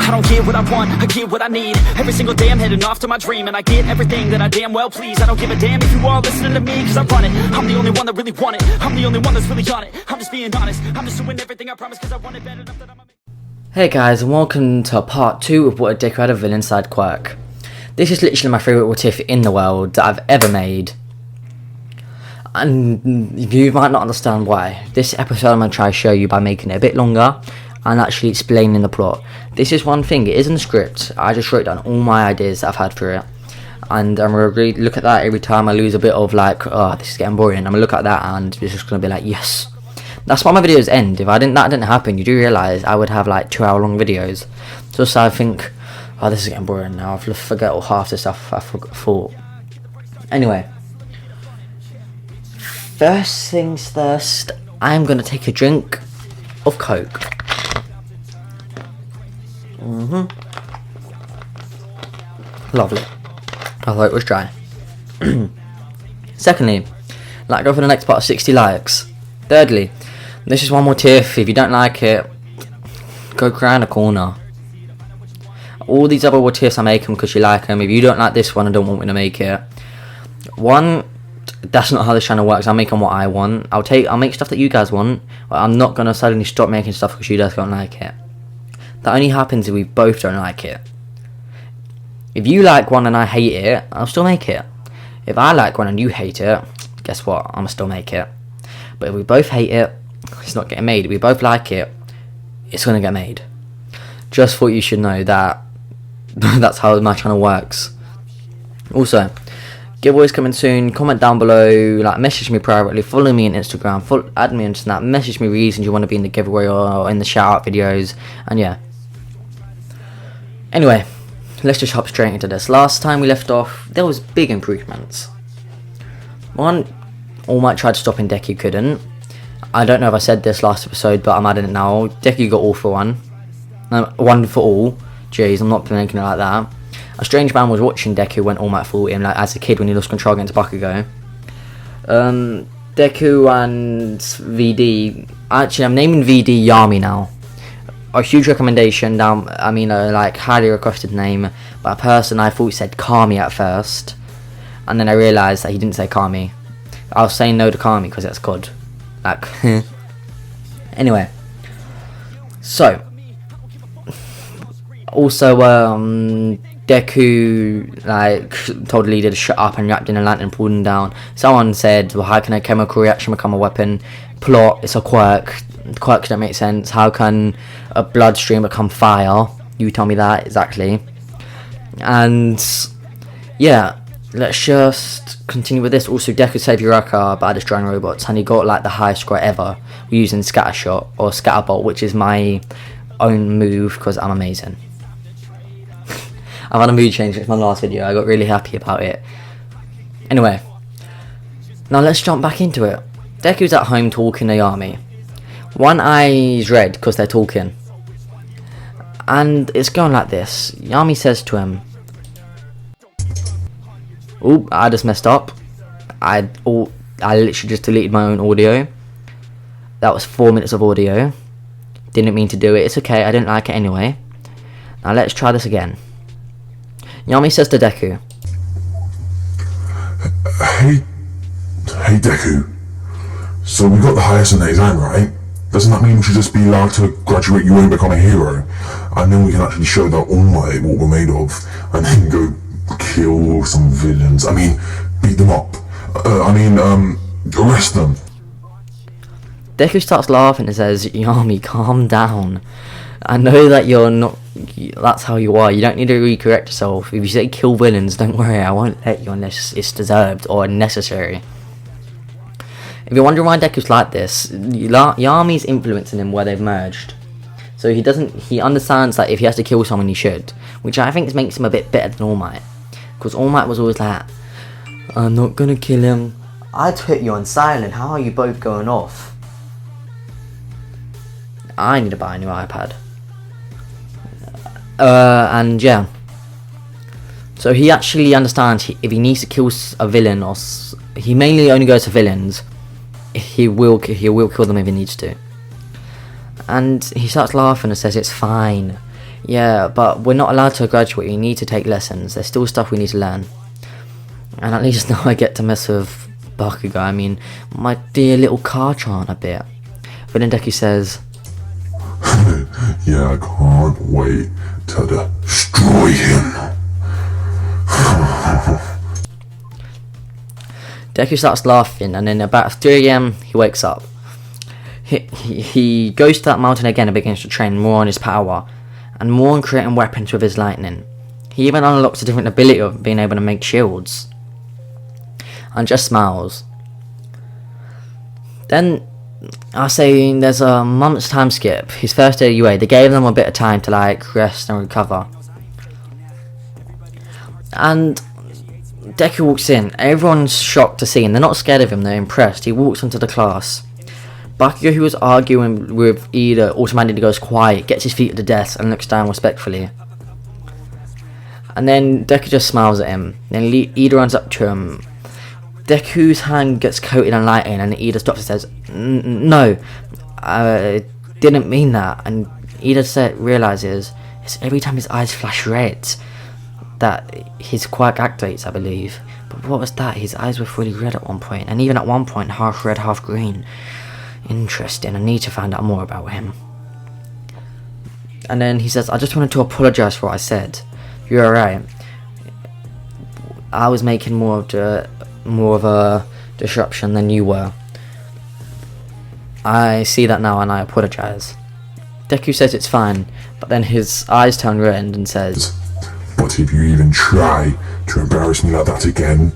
I don't get what I want, I get what I need. Every single day I'm heading off to my dream, and I get everything that I damn well please. I don't give a damn if you all listening to me, cause I run it. I'm the only one that really want it, I'm the only one that's really on it. I'm just being honest, I'm just doing everything I promise, cause I want it bad enough that I'm Hey guys, and welcome to part 2 of what a Deku had a villain side quirk. This is literally my favourite Whatif in the world that I've ever made. And you might not understand why. This episode I'm going to try to show you by making it a bit longer and actually explaining the plot. This is one thing, it isn't a script. I just wrote down all my ideas that I've had for it. And I'm going to look at that every time I lose a bit of like, oh, this is getting boring. I'm going to look at that and it's just going to be like, yes. That's why my videos end. If that didn't happen, you do realise I would have like 2-hour long videos. Just so I think, oh, this is getting boring now. I've forget all half the stuff I thought. Anyway, first things first, I'm gonna take a drink of Coke. Lovely. I thought it was dry. Secondly, like go for the next part of 60 likes. Thirdly, this is one more tiff. If you don't like it, go cry in a corner. All these other what tiffs I make them because you like them. If you don't like this one and don't want me to make it, one, that's not how this channel works. I'm making what I want. I'll make stuff that you guys want, but I'm not gonna suddenly stop making stuff because you guys don't like it. That only happens if we both don't like it. If you like one and I hate it, I'll still make it. If I like one and you hate it, guess what? I'm gonna still make it. But if we both hate it, it's not getting made. If we both like it, it's gonna get made. Just thought you should know that that's how my channel works. Also, giveaways coming soon. Comment down below, like message me privately, follow me on Instagram, add me on Snap, message me reasons you want to be in the giveaway or in the shout out videos, and yeah. Anyway, let's just hop straight into this. Last time we left off, there was big improvements. One, All Might tried stopping Deku, couldn't. I don't know if I said this last episode, but I'm adding it now. Deku got all for one. One for all. Jeez, I'm not making it like that. A strange man was watching Deku when All Might fought him, like as a kid when he lost control against Bakugo. Deku and VD. Actually, I'm naming VD Yami now. A huge recommendation down. I mean, like highly requested name by a person I thought said Kami at first, and then I realised that he didn't say Kami. I was saying no to Kami because that's God. Like, anyway. So, also, Deku, like, told the leader to shut up and wrapped in a lantern and pulled him down. Someone said, well, how can a chemical reaction become a weapon? Plot, it's a quirk. Quirks don't make sense. How can a bloodstream become fire? You tell me that, exactly. And, yeah, let's just continue with this. Also, Deku saved Uraka by destroying robots, and he got, like, the highest score ever using Scatter Shot, or Scatter Bolt, which is my own move, because I'm amazing. I've had a mood change since my last video. I got really happy about it. Anyway, now let's jump back into it. Deku's at home talking to Yami. One eye's red because they're talking. And it's going like this. Yami says to him, "Oh, I just messed up. I literally just deleted my own audio. That was 4 minutes of audio. Didn't mean to do it. It's okay. I didn't like it anyway. Now let's try this again." Yami says to Deku, Hey Deku, so we got the highest in the exam, right? Doesn't that mean we should just be allowed to graduate you and become a hero? And then we can actually show that All Might what we're made of, and then go kill some villains. I mean, beat them up. Arrest them. Deku starts laughing and says, "Yami, calm down. I know that you're not, that's how you are. You don't need to re-correct yourself. If you say kill villains, don't worry, I won't let you unless it's deserved or necessary." If you're wondering why Deku's like this, Yami's influencing him where they've merged. So he understands that if he has to kill someone, he should. Which I think makes him a bit better than All Might. Because All Might was always like, "I'm not gonna kill him. I'd put you on silent. How are you both going off?" I need to buy a new iPad. And yeah. So he actually understands if he needs to kill a villain, or he mainly only goes to villains, he will kill them if he needs to. And he starts laughing and says, "It's fine. Yeah, but we're not allowed to graduate. We need to take lessons. There's still stuff we need to learn. And at least now I get to mess with Bakugo. I mean, my dear little Karchan a bit. But then Deku says, Yeah, I can't wait to destroy him. Deku starts laughing, and then about 3 AM he wakes up. He goes to that mountain again and begins to train more on his power, and more on creating weapons with his lightning. He even unlocks a different ability of being able to make shields. And just smiles. Then I say there's a month's time skip. His first day at UA, they gave them a bit of time to like rest and recover. And Deku walks in. Everyone's shocked to see him. They're not scared of him, they're impressed. He walks into the class. Bakugo, who was arguing with Ida, automatically goes quiet, gets his feet at the desk and looks down respectfully. And then Deku just smiles at him. Then Ida runs up to him. Deku's hand gets coated in lightning, and Ida stops and says, No, I didn't mean that. And Ida realizes it's every time his eyes flash red that his quirk activates, I believe. But what was that? His eyes were fully red at one point, and even at one point half red, half green. Interesting, I need to find out more about him. And then he says, I just wanted to apologise for what I said. You're alright. I was making more of a disruption than you were. I see that now and I apologise. Deku says it's fine, but then his eyes turn red and says, But if you even try to embarrass me like that again,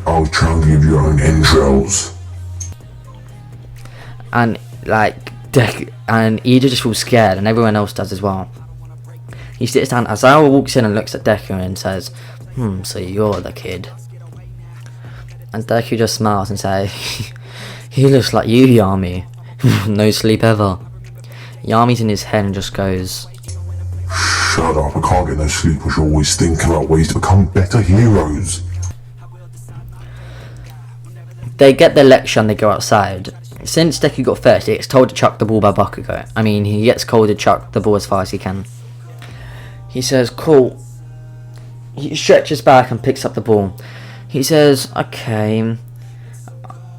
I'll try and give you your own entrails. And like Deku and Ida just feels scared, and everyone else does as well. He sits down. Aizawa walks in and looks at Deku and says, so you're the kid. And Deku just smiles and says, he looks like you, Yami. No sleep ever. Yami's in his head and just goes, Shut up, I can't get no sleep because you're always thinking about ways to become better heroes. They get their lecture and they go outside. Since Deku got first, he gets told to chuck the ball by Bakugo. I mean, he gets told to chuck the ball as far as he can. He says, cool. He stretches back and picks up the ball. He says, okay,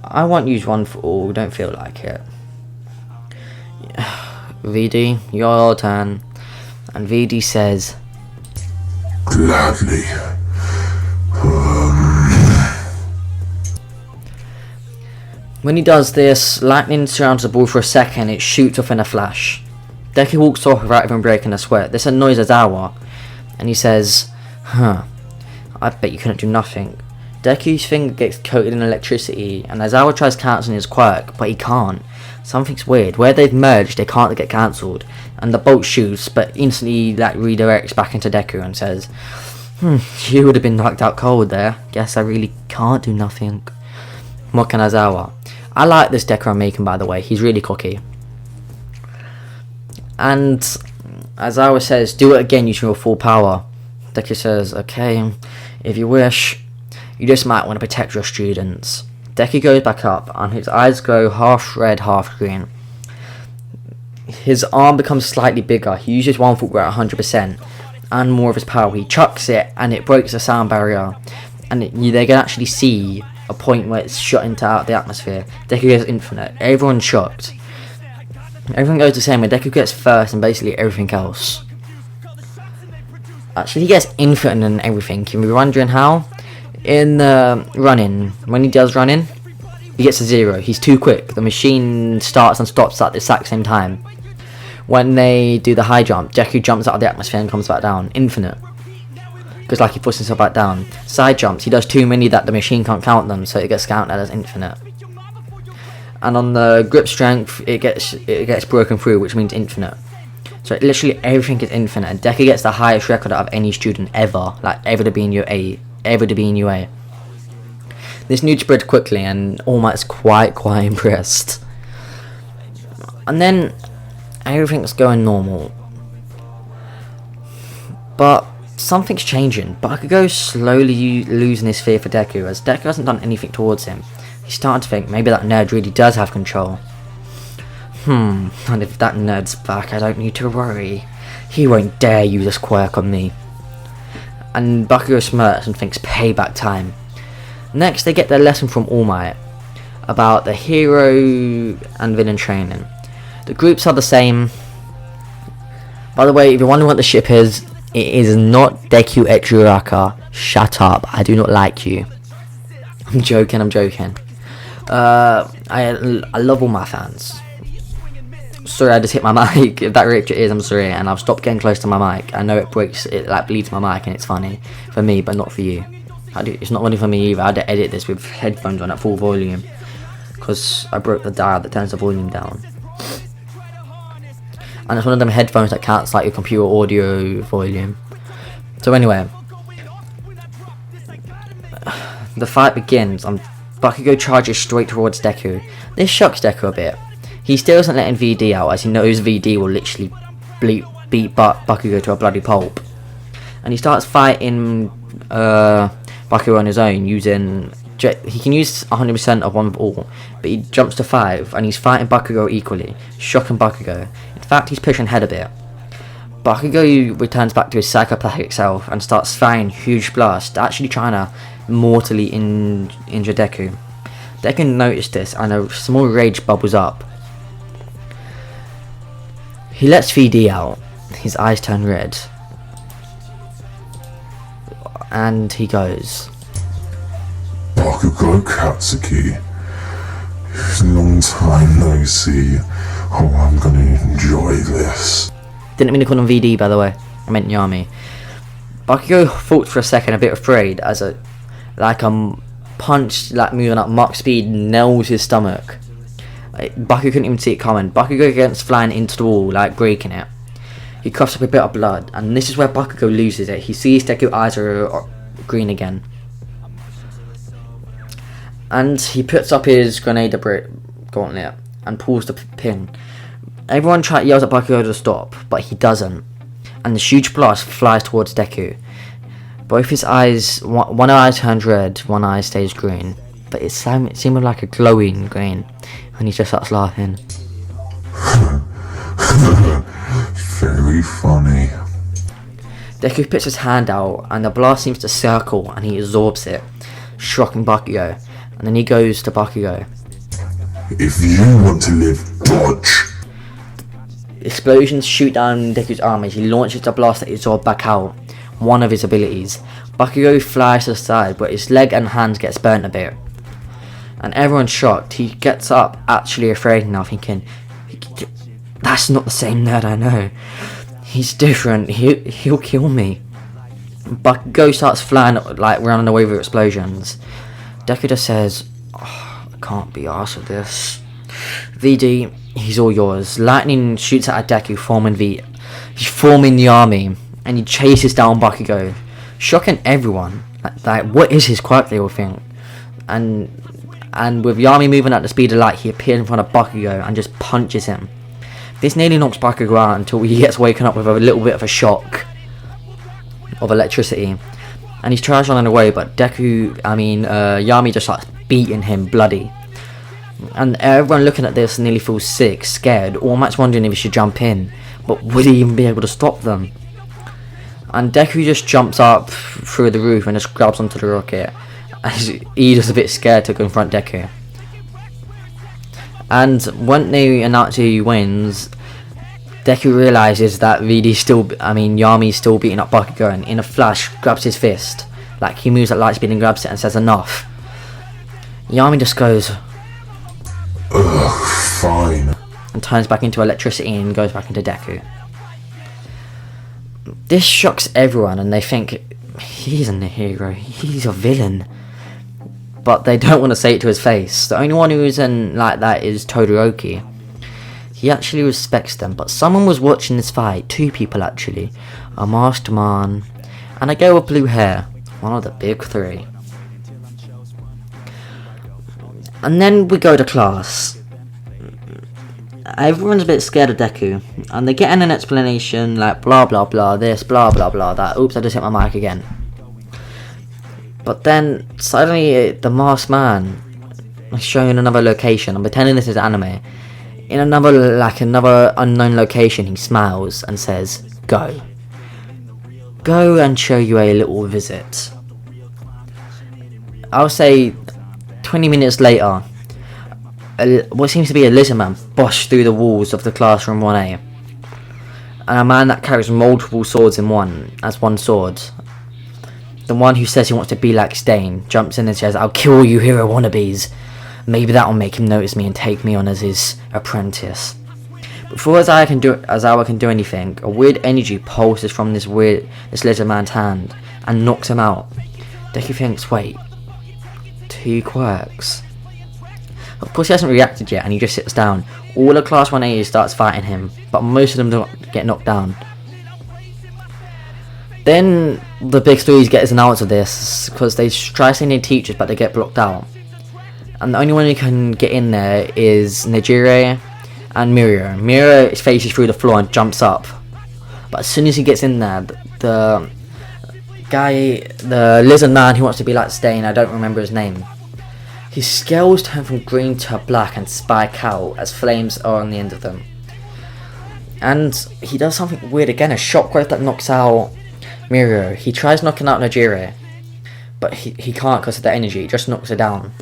I won't use one for all, don't feel like it. VD, your turn. And VD says, Gladly. When he does this, lightning surrounds the ball for a second, it shoots off in a flash. Deku walks off without even breaking a sweat. This annoys Aizawa, and he says, I bet you couldn't do nothing. Deku's finger gets coated in electricity, and Aizawa tries cancelling his quirk, but he can't. Something's weird. Where they've merged, they can't get cancelled, and the bolt shoots, but instantly redirects back into Deku and says, you would have been knocked out cold there. Guess I really can't do nothing. Mocking Aizawa. I like this Deku I'm making, by the way. He's really cocky. And Aizawa says, do it again using your full power. Deku says, okay, if you wish. You just might want to protect your students. Deku goes back up, and his eyes go half red, half green. His arm becomes slightly bigger. He uses one foot at 100%, and more of his power. He chucks it, and it breaks the sound barrier. And they can actually see a point where it's shot into out the atmosphere. Deku goes infinite. Everyone's shocked. Everything goes the same way. Deku gets first and basically everything else. Actually, he gets infinite in everything. You'll be wondering how? In running, when he does running, he gets a 0. He's too quick. The machine starts and stops at the exact same time. When they do the high jump, Deku jumps out of the atmosphere and comes back down. Infinite. Because he puts himself back down. Side jumps, he does too many that the machine can't count them, so it gets counted as infinite. And on the grip strength, it gets broken through, which means infinite. So literally everything is infinite, and Deku gets the highest record out of any student ever, ever to be in UA. This news spread quickly, and All Might's quite impressed. And then everything's going normal, but something's changing. Bakugo's slowly losing his fear for Deku, as Deku hasn't done anything towards him. He's starting to think maybe that nerd really does have control. And if that nerd's back, I don't need to worry. He won't dare use this quirk on me. And Bakugo smirks and thinks payback time. Next, they get their lesson from All Might about the hero and villain training. The groups are the same. By the way, if you're wondering what the ship is, it is not Deku x Uraraka. Shut up, I do not like you. I'm joking. I love all my fans. Sorry, I just hit my mic. If that ripped your ears, I'm sorry, and I've stopped getting close to my mic. I know it breaks, it like bleeds my mic, and it's funny for me, but not for you. It's not funny for me either. I had to edit this with headphones on at full volume because I broke the dial that turns the volume down. And it's one of them headphones that counts like your computer audio volume. So anyway, the fight begins. Bakugo charges straight towards Deku. This shocks Deku a bit. He still isn't letting VD out, as he knows VD will literally beat Bakugo to a bloody pulp. And he starts fighting Bakugo on his own, using... He can use 100% of one of all, but he jumps to 5, and he's fighting Bakugo equally, shocking Bakugo. In fact, he's pushing ahead a bit. Bakugo returns back to his psychopathic self and starts firing huge blasts, actually trying to mortally injure Deku. Deku noticed this, and a small rage bubbles up. He lets VD out. His eyes turn red. And he goes... Bakugo Katsuki. Long time no see. Oh, I'm gonna enjoy this. Didn't mean to call him VD, by the way. I meant Yami. Bakugo thought for a second, a bit afraid, as a punch, like moving up Mach speed, nails his stomach. Bakugo couldn't even see it coming. Bakugo gets flying into the wall, like breaking it. He coughs up a bit of blood, and this is where Bakugo loses it. He sees Deku's eyes are green again. And he puts up his grenade gauntlet and pulls the pin. Everyone yells at Bakugo to stop, but he doesn't. And the huge blast flies towards Deku. Both his eyes, one eye turns red, one eye stays green. But it seemed like a glowing green. And he just starts laughing. Very funny. Deku puts his hand out, and the blast seems to circle, and he absorbs it, shocking Bakugo. And then he goes to Bakugo. If you want to live, dodge. Explosions shoot down Deku's arm as he launches the blast that absorbed back out, one of his abilities. Bakugo flies to the side, but his leg and hands gets burnt a bit. And everyone's shocked. He gets up, actually afraid now, thinking, that's not the same nerd I know. He's different. He'll kill me. Bakugo starts flying, like running away with explosions. Deku just says, oh, I can't be arsed with this. VD, he's all yours. Lightning shoots at Deku, he's forming the army, and he chases down Bakugo, shocking everyone. Like what is his quirk, they all think. And with Yami moving at the speed of light, he appears in front of Bakugo and just punches him. This nearly knocks Bakugo out until he gets woken up with a little bit of a shock of electricity. And he's tries running away, but Yami just starts beating him bloody. And everyone looking at this nearly feels sick, scared, almost wondering if he should jump in. But would he even be able to stop them? And Deku just jumps up through the roof and just grabs onto the rocket. He's just a bit scared to confront Deku. And when they announce who wins, Deku realizes that Yami's still beating up Bakugo, and in a flash grabs his fist. Like he moves at light speed and grabs it and says enough. Yami just goes, ugh, fine. And turns back into electricity and goes back into Deku. This shocks everyone and they think, he isn't a hero, he's a villain. But they don't want to say it to his face. The only one who isn't like that is Todoroki. He actually respects them, but someone was watching this fight, 2 people actually. A masked man and a girl with blue hair, one of the big 3. And then we go to class. Everyone's a bit scared of Deku, and they're getting an explanation like blah blah blah this, blah blah blah that. Oops, I just hit my mic again. But then suddenly the masked man is showing another location. I'm pretending this is anime. In another unknown location, he smiles and says, go. Go and show you a little visit. I'll say 20 minutes later, what seems to be a lizard man busts through the walls of the classroom 1A. And a man that carries multiple swords in one, as one sword. The one who says he wants to be like Stain jumps in and says, "I'll kill you hero wannabes. Maybe that'll make him notice me and take me on as his apprentice." Before Aizawa can do anything, a weird energy pulses from this lizard man's hand and knocks him out. Deku thinks, wait, 2 quirks. Of course he hasn't reacted yet and he just sits down. All of class 1A starts fighting him, but most of them don't get knocked down. Then the big threes get an answer to this, because they try sending teachers but they get blocked out. And the only one who can get in there is Nejire and Mirio. Mirio faces through the floor and jumps up. But as soon as he gets in there, the lizard man who wants to be like Stain, I don't remember his name, his scales turn from green to black and spike out as flames are on the end of them. And he does something weird again, a shockwave that knocks out Mirio. He tries knocking out Nejire, but he can't because of the energy, it just knocks her down.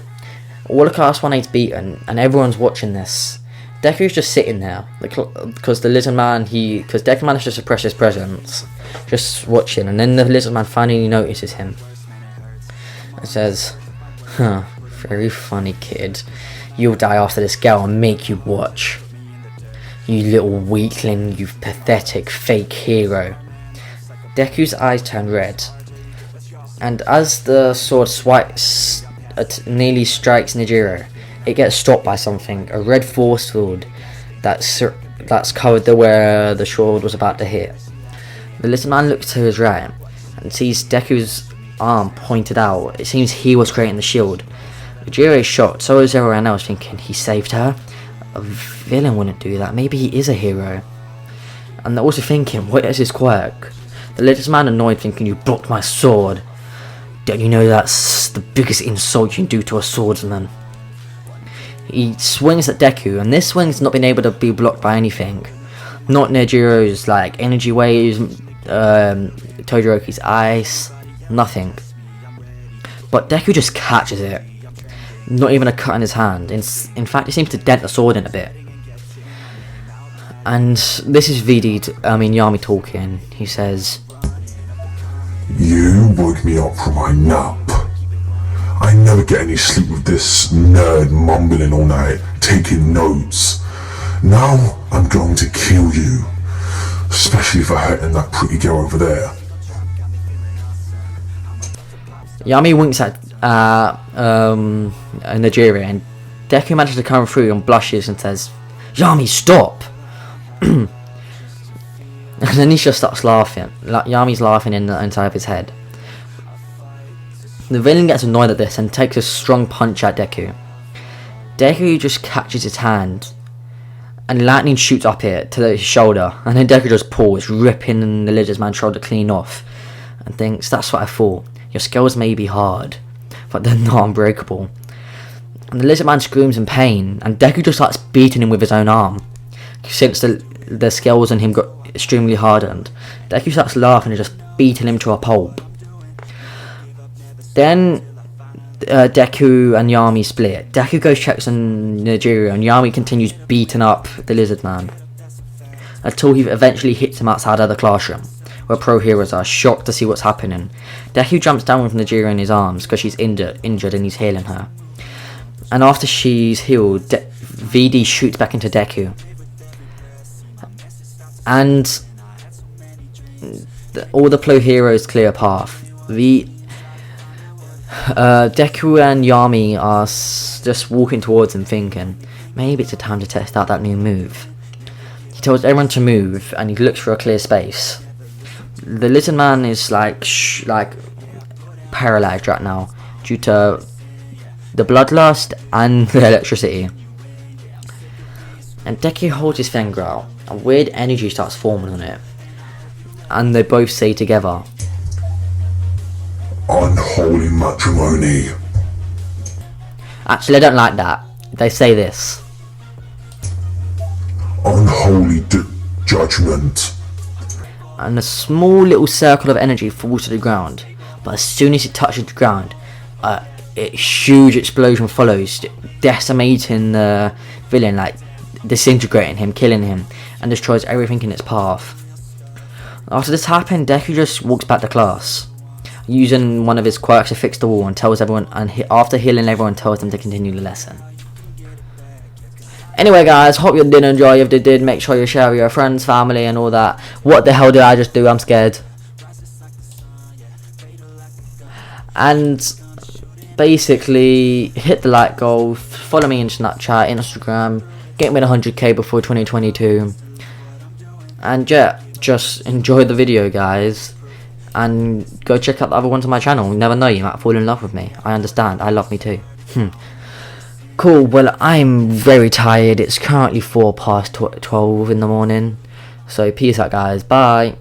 All of class 1A's beaten and everyone's watching this. Deku's just sitting there because the lizard man, because Deku managed to suppress his presence, just watching, and then the lizard man finally notices him and says, "Huh, very funny kid. You'll die after this girl and make you watch. You little weakling, you pathetic fake hero." Deku's eyes turn red, and as the sword nearly strikes Nejiro, it gets stopped by something, a red force field that's covered where the sword was about to hit. The little man looks to his right and sees Deku's arm pointed out. It seems he was creating the shield. Nejiro is shocked, so is everyone else, thinking he saved her. A villain wouldn't do that, maybe he is a hero. And they're also thinking, what is his quirk? The little man annoyed, thinking, "You blocked my sword. Don't you know that's the biggest insult you can do to a swordsman?" He swings at Deku, and this swing's not been able to be blocked by anything. Not Nejiro's energy waves, Todoroki's ice, nothing. But Deku just catches it. Not even a cut in his hand. In fact, it seems to dent the sword in a bit. And this is Yami talking. He says, "You woke me up from my nap. I never get any sleep with this nerd mumbling all night, taking notes. Now I'm going to kill you, especially for hurting that pretty girl over there." Yami winks at Nejire, and Deku manages to come through and blushes and says, "Yami, stop!" And then he just starts laughing. Yami's laughing inside of his head. The villain gets annoyed at this and takes a strong punch at Deku. Deku just catches his hand, and lightning shoots up it to his shoulder, and then Deku just pulls, ripping the lizard man's shoulder clean off, and thinks, "That's what I thought. Your scales may be hard, but they're not unbreakable." And the lizard man screams in pain, and Deku just starts beating him with his own arm. Since the scales on him got extremely hardened, Deku starts laughing and just beating him to a pulp. Then Deku and Yami split. Deku goes checks on Nejiro, and Yami continues beating up the lizard man until he eventually hits him outside of the classroom, where pro heroes are shocked to see what's happening. Deku jumps down with Nejiro in his arms because she's injured and he's healing her. And after she's healed, VD shoots back into Deku. And all the pro heroes clear a path. Deku and Yami are just walking towards him, thinking, maybe it's a time to test out that new move. He tells everyone to move, and he looks for a clear space. The lizard man is paralyzed right now due to the bloodlust and the electricity. And Deku holds his finger out. A weird energy starts forming on it, and they both say together, "Unholy matrimony." Actually, I don't like that. They say this. "Unholy judgment." and a small little circle of energy falls to the ground. But as soon as it touches the ground, a huge explosion follows, decimating the villain, like disintegrating him, killing him, and destroys everything in its path. After this happened, Deku just walks back to class, using one of his quirks to fix the wall, and tells everyone, after healing everyone, tells them to continue the lesson. Anyway guys, hope you did enjoy. If you did, make sure you share with your friends, family and all that. What the hell did I just do? I'm scared. And basically, hit the like goal, follow me on Snapchat, Instagram, get me to 100k before 2022. And yeah, just enjoy the video guys. And go check out the other ones on my channel. You never know, you might fall in love with me. I understand, I love me too. Cool, well I'm very tired. It's currently 12 in the morning. So peace out guys, bye.